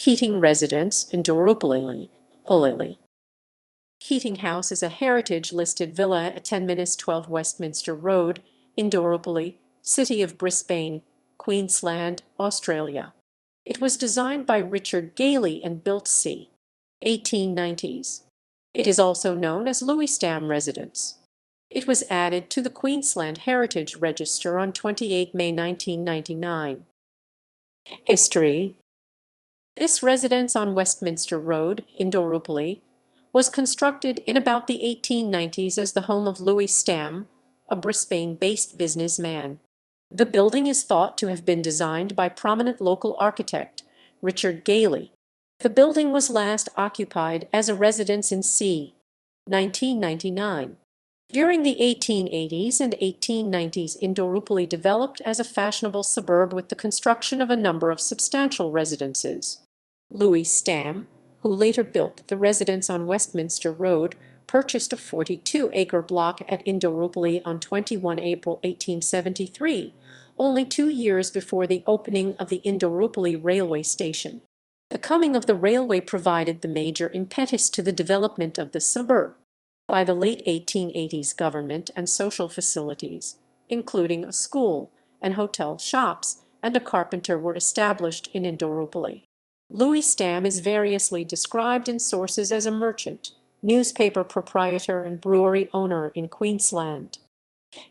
Keating Residence, Indooroopilly. Keating House is a heritage-listed villa at 10-12 Westminster Road, Indooroopilly, City of Brisbane, Queensland, Australia. It was designed by Richard Gailey and built c. 1890s. It is also known as Louis Stamm Residence. It was added to the Queensland Heritage Register on 28 May 1999. History. This residence on Westminster Road, Indooroopilly, was constructed in about the 1890s as the home of Louis Stamm, a Brisbane-based businessman. The building is thought to have been designed by prominent local architect Richard Gailey. The building was last occupied as a residence in c. 1999. During the 1880s and 1890s, Indooroopilly developed as a fashionable suburb with the construction of a number of substantial residences. Louis Stamm, who later built the residence on Westminster Road, purchased a 42-acre block at Indooroopilly on 21 April 1873, only 2 years before the opening of the Indooroopilly railway station. The coming of the railway provided the major impetus to the development of the suburb. By the late 1880s, government and social facilities, including a school and hotel shops and a carpenter, were established in Indooroopilly. Louis Stamm is variously described in sources as a merchant, newspaper proprietor and brewery owner in Queensland.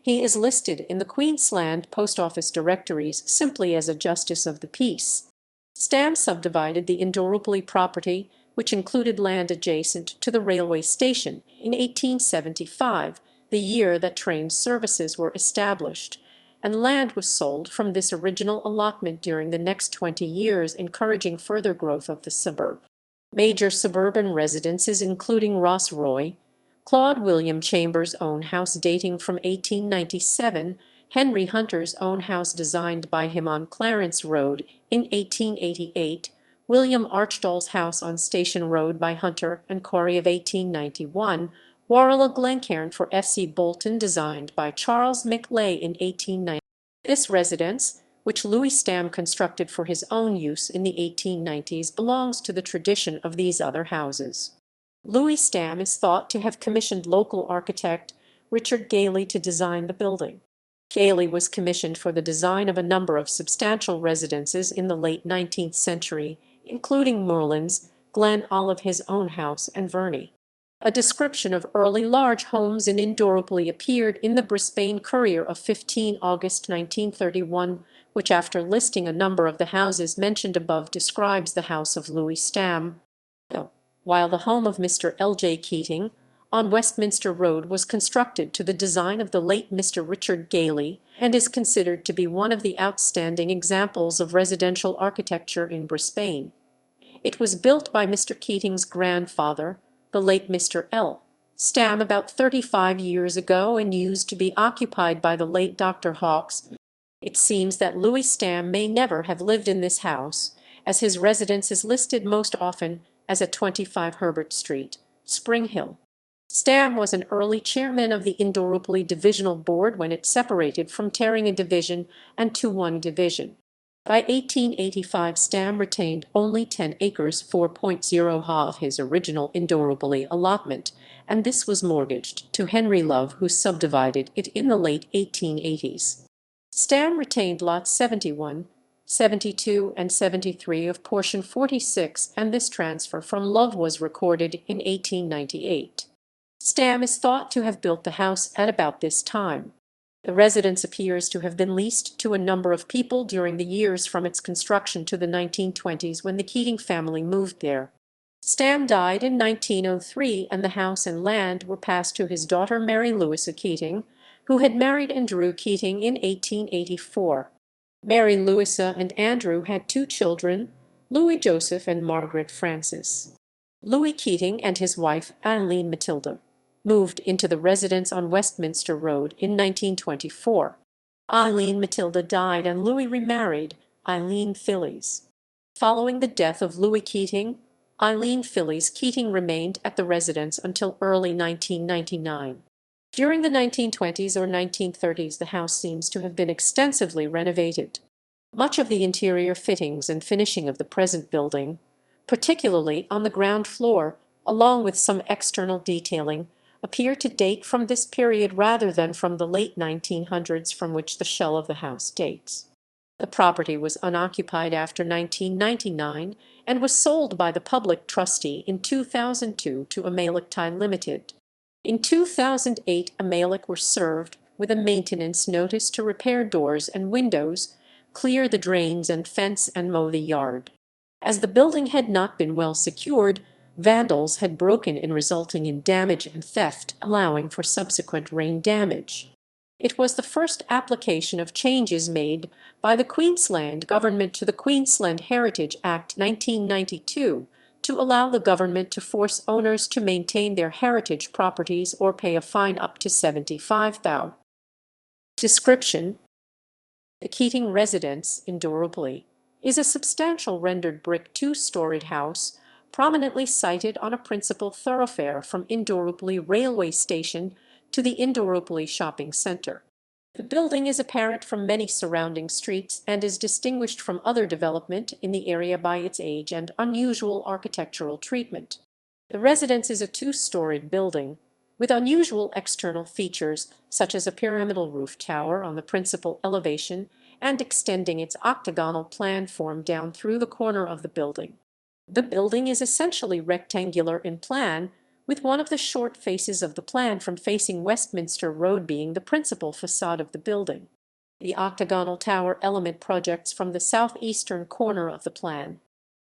He is listed in the Queensland Post Office directories simply as a Justice of the Peace. Stamm subdivided the Indooroopilly property, which included land adjacent to the railway station, in 1875, the year that train services were established, and land was sold from this original allotment during the next 20 years, encouraging further growth of the suburb. Major suburban residences including Ross Roy, Claude William Chambers' own house dating from 1897, Henry Hunter's own house designed by him on Clarence Road in 1888, William Archdale's house on Station Road by Hunter and Corey of 1891, Warrilla Glencairn for F.C. Bolton designed by Charles McLay in 1890. This residence, which Louis Stamm constructed for his own use in the 1890s, belongs to the tradition of these other houses. Louis Stamm is thought to have commissioned local architect Richard Gailey to design the building. Gailey was commissioned for the design of a number of substantial residences in the late 19th century, including Moorlands, Glen Olive, his own house, and Verney. A description of early large homes in Indooroopilly appeared in the Brisbane Courier of 15 August 1931, which, after listing a number of the houses mentioned above, describes the house of Louis Stamm. While the home of Mr. L.J. Keating, on Westminster Road, was constructed to the design of the late Mr. Richard Gailey and is considered to be one of the outstanding examples of residential architecture in Brisbane. It was built by Mr. Keating's grandfather, the late Mr. L. Stamm, about 35 years ago, and used to be occupied by the late Dr. Hawkes. It seems that Louis Stamm may never have lived in this house, as his residence is listed most often as at 25 Herbert Street, Spring Hill. Stamm was an early chairman of the Indooroopilly Divisional Board when it separated from Taringa Division and to one division. By 1885, Stamm retained only 10 acres, 4.0 ha of his original Indooroopilly allotment, and this was mortgaged to Henry Love, who subdivided it in the late 1880s. Stamm retained lots 71, 72, and 73 of portion 46, and this transfer from Love was recorded in 1898. Stamm is thought to have built the house at about this time. The residence appears to have been leased to a number of people during the years from its construction to the 1920s, when the Keating family moved there. Stamm died in 1903, and the house and land were passed to his daughter Mary Louisa Keating, who had married Andrew Keating in 1884. Mary Louisa and Andrew had 2 children, Louis Joseph and Margaret Frances. Louis Keating and his wife Eileen Matilda moved into the residence on Westminster Road in 1924. Eileen Matilda died and Louis remarried Eileen Phillies. Following the death of Louis Keating, Eileen Phillies Keating remained at the residence until early 1999. During the 1920s or 1930s, the house seems to have been extensively renovated. Much of the interior fittings and finishing of the present building particularly on the ground floor, along with some external detailing, appear to date from this period rather than from the late 1900s from which the shell of the house dates. The property was unoccupied after 1999 and was sold by the public trustee in 2002 to Amalek Limited. In 2008, Amalek were served with a maintenance notice to repair doors and windows, clear the drains and fence and mow the yard. As the building had not been well secured, vandals had broken in, resulting in damage and theft, allowing for subsequent rain damage. It was the first application of changes made by the Queensland Government to the Queensland Heritage Act 1992 to allow the government to force owners to maintain their heritage properties or pay a fine up to $75,000. Description: the Keating residence in Indooroopilly is a substantial rendered brick two-storied house prominently sited on a principal thoroughfare from Indooroopilly railway station to the Indooroopilly shopping centre. The building is apparent from many surrounding streets and is distinguished from other development in the area by its age and unusual architectural treatment. The residence is a two-storied building with unusual external features such as a pyramidal roof tower on the principal elevation and extending its octagonal plan form down through the corner of the building. The building is essentially rectangular in plan, with one of the short faces of the plan from facing Westminster Road being the principal facade of the building. The octagonal tower element projects from the southeastern corner of the plan.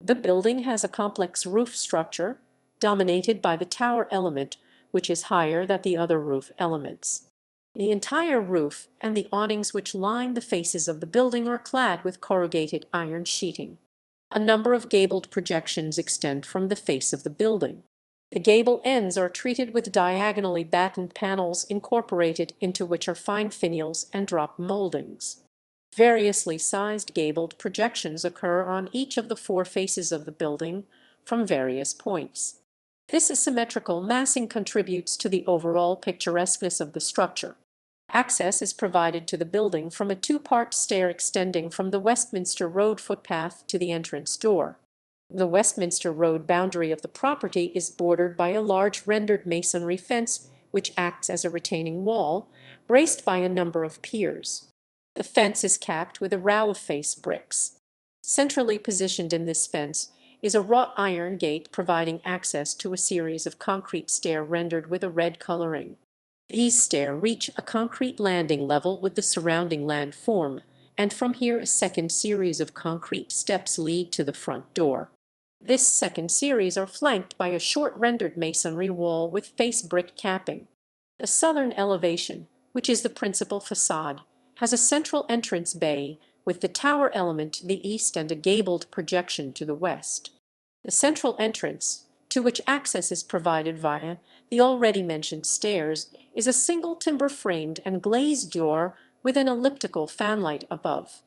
The building has a complex roof structure, dominated by the tower element, which is higher than the other roof elements. The entire roof and the awnings which line the faces of the building are clad with corrugated iron sheeting. A number of gabled projections extend from the face of the building. The gable ends are treated with diagonally battened panels incorporated into which are fine finials and drop moldings. Variously sized gabled projections occur on each of the four faces of the building from various points. This asymmetrical massing contributes to the overall picturesqueness of the structure. Access is provided to the building from a two-part stair extending from the Westminster Road footpath to the entrance door. The Westminster Road boundary of the property is bordered by a large rendered masonry fence which acts as a retaining wall, braced by a number of piers. The fence is capped with a row of face bricks. Centrally positioned in this fence is a wrought iron gate providing access to a series of concrete stairs rendered with a red coloring. These stairs reach a concrete landing level with the surrounding landform, and from here a second series of concrete steps lead to the front door. This second series are flanked by a short rendered masonry wall with face brick capping. The southern elevation, which is the principal facade, has a central entrance bay with the tower element to the east and a gabled projection to the west. The central entrance, to which access is provided via the already mentioned stairs, is a single timber-framed and glazed door with an elliptical fanlight above.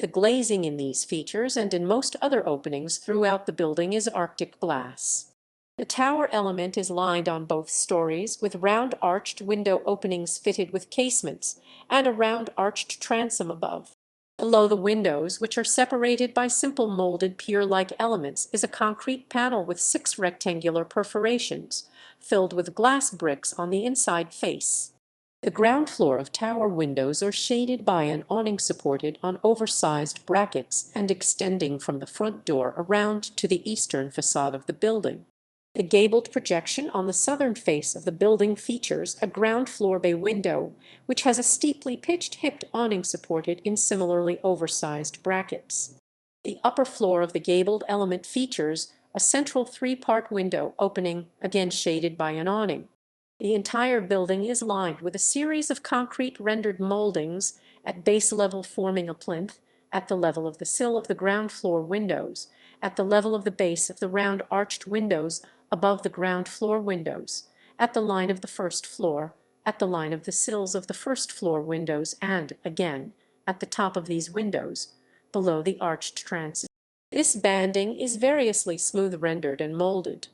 The glazing in these features and in most other openings throughout the building is Arctic glass. The tower element is lined on both stories with round arched window openings fitted with casements and a round arched transom above. Below the windows, which are separated by simple molded pier-like elements, is a concrete panel with 6 rectangular perforations, filled with glass bricks on the inside face. The ground floor of tower windows are shaded by an awning supported on oversized brackets and extending from the front door around to the eastern facade of the building. The gabled projection on the southern face of the building features a ground floor bay window, which has a steeply pitched hipped awning supported in similarly oversized brackets. The upper floor of the gabled element features a central 3-part window opening, again shaded by an awning. The entire building is lined with a series of concrete rendered moldings at base level forming a plinth, at the level of the sill of the ground floor windows, at the level of the base of the round arched windows above the ground floor windows, at the line of the first floor, at the line of the sills of the first floor windows, and, again, at the top of these windows, below the arched transom. This banding is variously smooth rendered and molded.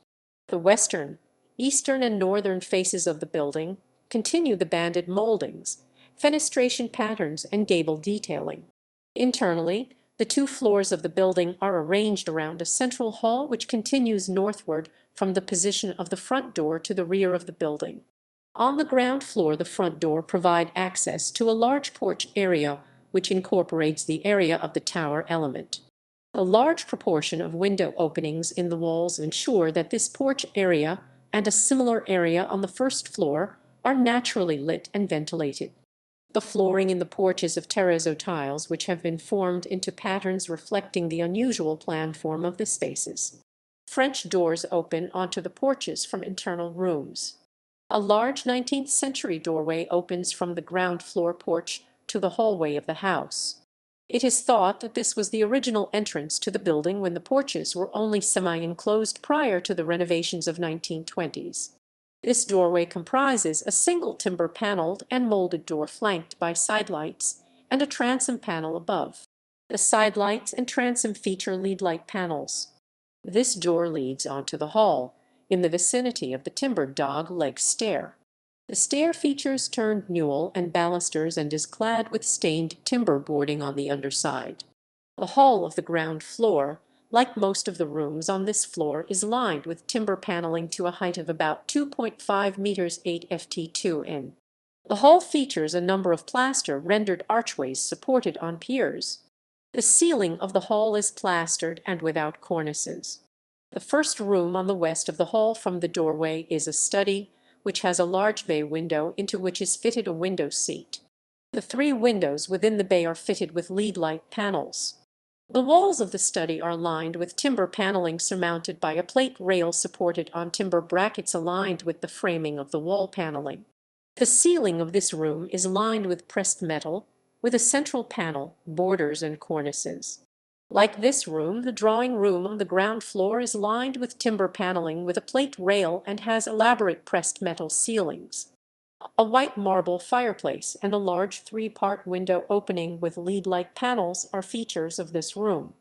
The western, eastern, and northern faces of the building continue the banded moldings, fenestration patterns, and gable detailing. Internally, The two floors of the building are arranged around a central hall which continues northward from the position of the front door to the rear of the building. On the ground floor, the front door provides access to a large porch area which incorporates the area of the tower element. A large proportion of window openings in the walls ensure that this porch area and a similar area on the first floor are naturally lit and ventilated. The flooring in the porch is of terrazzo tiles which have been formed into patterns reflecting the unusual plan form of the spaces. French doors open onto the porches from internal rooms. A large 19th century doorway opens from the ground floor porch to the hallway of the house. It is thought that this was the original entrance to the building when the porches were only semi-enclosed prior to the renovations of 1920s. This doorway comprises a single timber-paneled and molded door flanked by sidelights and a transom panel above. The sidelights and transom feature lead-light panels. This door leads onto the hall, in the vicinity of the timbered dog-leg stair. The stair features turned newel and balusters and is clad with stained timber boarding on the underside. The hall of the ground floor, like most of the rooms on this floor, is lined with timber paneling to a height of about 2.5 meters 8 ft 2 in. The hall features a number of plaster-rendered archways supported on piers. The ceiling of the hall is plastered and without cornices. The first room on the west of the hall from the doorway is a study, which has a large bay window into which is fitted a window seat. The three windows within the bay are fitted with lead-light panels. The walls of the study are lined with timber paneling surmounted by a plate rail supported on timber brackets aligned with the framing of the wall paneling. The ceiling of this room is lined with pressed metal, with a central panel, borders, and cornices. Like this room, the drawing room on the ground floor is lined with timber paneling with a plate rail and has elaborate pressed metal ceilings. A white marble fireplace and a large three-part window opening with lead-light panels are features of this room.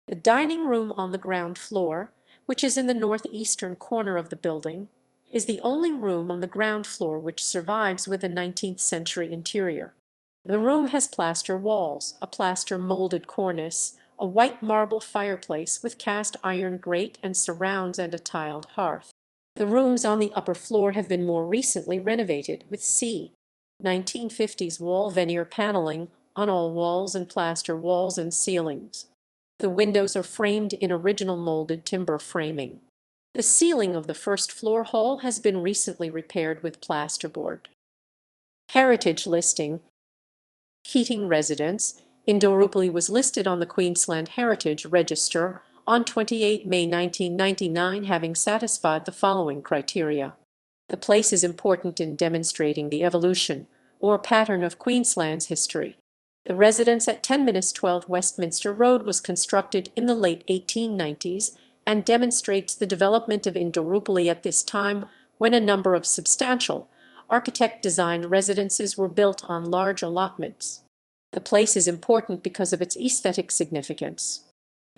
The dining room on the ground floor, which is in the northeastern corner of the building, is the only room on the ground floor which survives with a 19th century interior. The room has plaster walls, a plaster molded cornice, a white marble fireplace with cast iron grate and surrounds, and a tiled hearth. The rooms on the upper floor have been more recently renovated with c. 1950s wall veneer paneling on all walls and plaster walls and ceilings. The windows are framed in original molded timber framing. The ceiling of the first floor hall has been recently repaired with plasterboard. Heritage listing. Keating Residence, Indooroopilly, was listed on the Queensland Heritage Register on 28 May 1999, having satisfied the following criteria. The place is important in demonstrating the evolution or pattern of Queensland's history. The residence at 10-12 Westminster Road was constructed in the late 1890s and demonstrates the development of Indooroopilly at this time, when a number of substantial, architect-designed residences were built on large allotments. The place is important because of its aesthetic significance.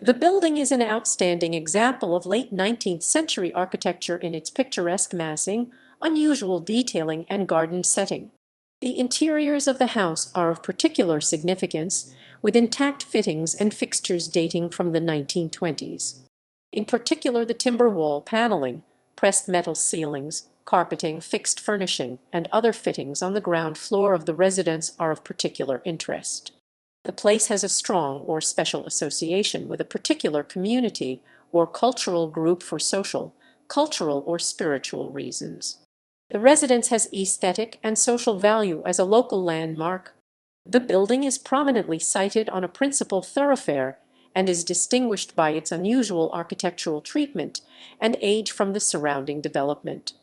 The building is an outstanding example of late 19th century architecture in its picturesque massing, unusual detailing, and garden setting. The interiors of the house are of particular significance, with intact fittings and fixtures dating from the 1920s. In particular, the timber wall paneling, pressed metal ceilings, carpeting, fixed furnishing, and other fittings on the ground floor of the residence are of particular interest. The place has a strong or special association with a particular community or cultural group for social, cultural, or spiritual reasons. The residence has aesthetic and social value as a local landmark. The building is prominently sited on a principal thoroughfare and is distinguished by its unusual architectural treatment and age from the surrounding development.